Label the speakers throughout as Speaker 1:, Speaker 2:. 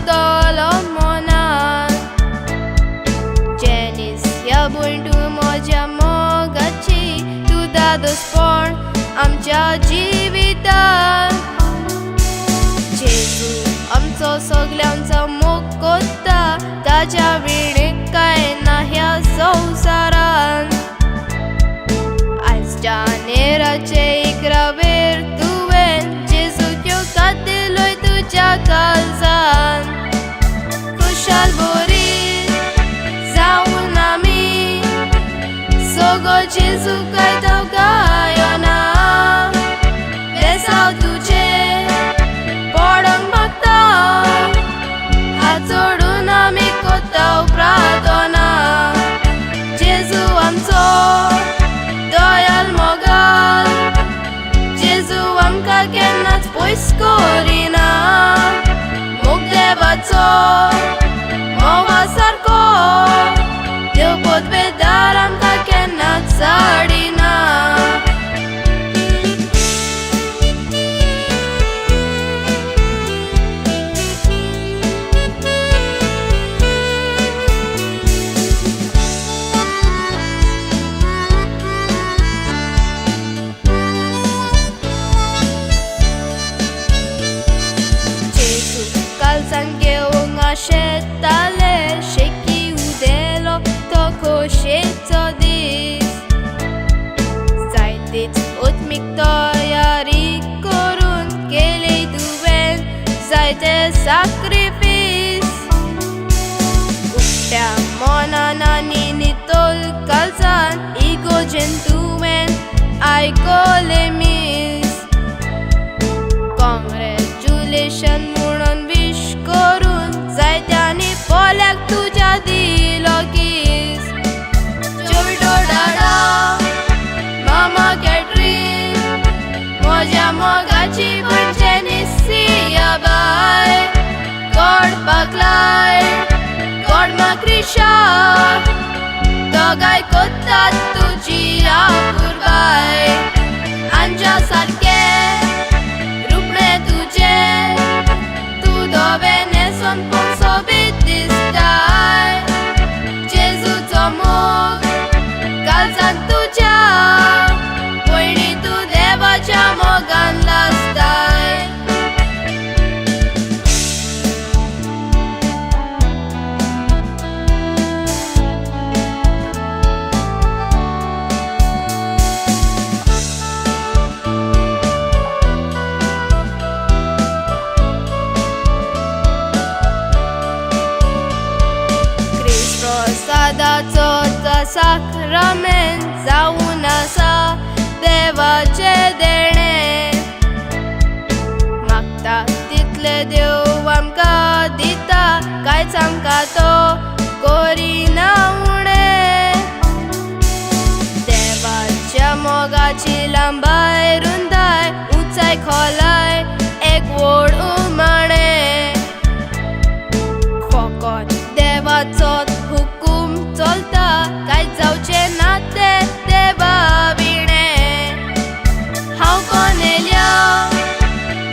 Speaker 1: उरतलो मनान. जेनीस ह्या भयण तूं म्हज्या मोगाची, तूं दादोसपण आमच्या जिवितान. जेजू आमचो सगल्यांचो मोग कोत्ता, ताच्या विणेक कांय ना ह्या संवसारान. आयजच्या नेराचे इकरावेर तुवें जेजूच्यो कातिलोय तुज्या काळजान. खुशाल बरी जावन आमी सगळो जेजू कायताव गायोना. बेसाव तुजे पडोंक मागता, हात जोडून आमी कोत्ताव प्रार्थना. जेजू आमचो दयाल मोगाल, जेजू आमकां केन्नाच पयस करिना. मोग देवाचो मोवा सारको, देव पोतबेदार आमकां केन्नाच साडिना. शेताले शेकी उदेलो तो खोशेचो दीस. जायतीच उत्मीक तयारी करून केली तुवें जायते सॅक्रिफीस. उक्त्या मोनान आनी नितोल काळजान इगोजेन तुवें आयकोले मीस. कॉंग्रॅच्युलेशन म्हणून विश करून जायत्यांनी पोल्याक तुज्या दिलो किस. चोयटो डाडा मामा कॅटरीन, म्हज्या मोगाची भयण जेनिसिया बाय. गॉड पाकलाय गॉड माक्रिशा, दोगांय कोत्तात तुजी आपुरबाय. आंजा सारके रुपणे तुजे, तूं दोबे नेसोन सोबीत दिसताय. जेजूचो मोग काळजान तुज्या, भयणी तूं देवाच्या मोगान लासताय. प्रसादाचो साक्रामेंत जावन आसा देवाचे देणे. मागता तितले देव आमकां दिता, कांयच आमकां तो करिना उणें. देवाच्या मोगाची लांबाय रुंदाय, उंचाय खोलाय एक व्हड उमाणें. फकत देवाचोच हुकूम चलता, कांय जावचे ना ते देवा विणे. हांव कोनेल्या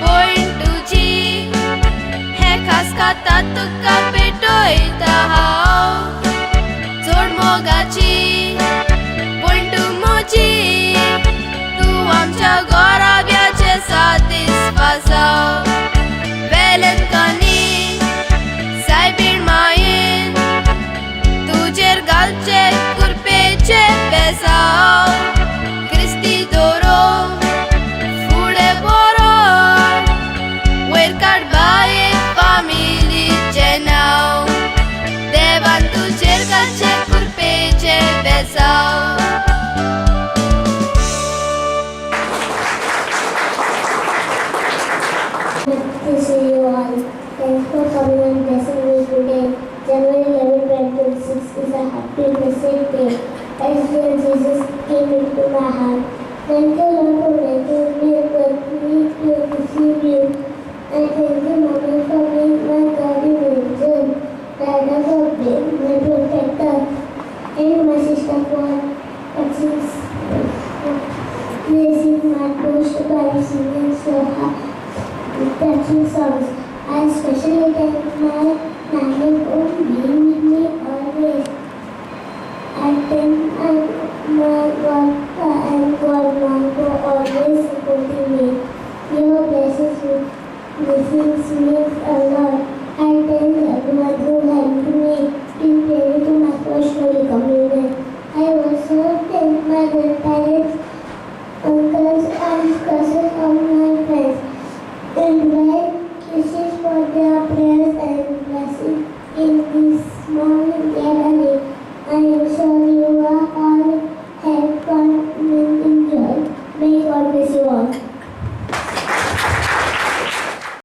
Speaker 1: भयण तुजी, हे खास खाता तुका पेटयता हांव. जोड मोगाची भयण तूं म्हजी, तूं आमच्या गोराब्याचे सातिस्फासाव. वेलेन कनी सायबीण मायेन, तुजेर घालचे कुरपेचे बेसाव. क्रिस्ती दोरो फुडें बरो, वयर काड बाये फामिलीचें नांव. देवान तुजेर घालचे कुरपेचे बेसाव.
Speaker 2: Thanks for coming and blessing me today. January 11, 2026 is a happy, blessed day. As dear Jesus came into my heart. Thank you, Lord, for making me a good to receive you. And thank you, Mama,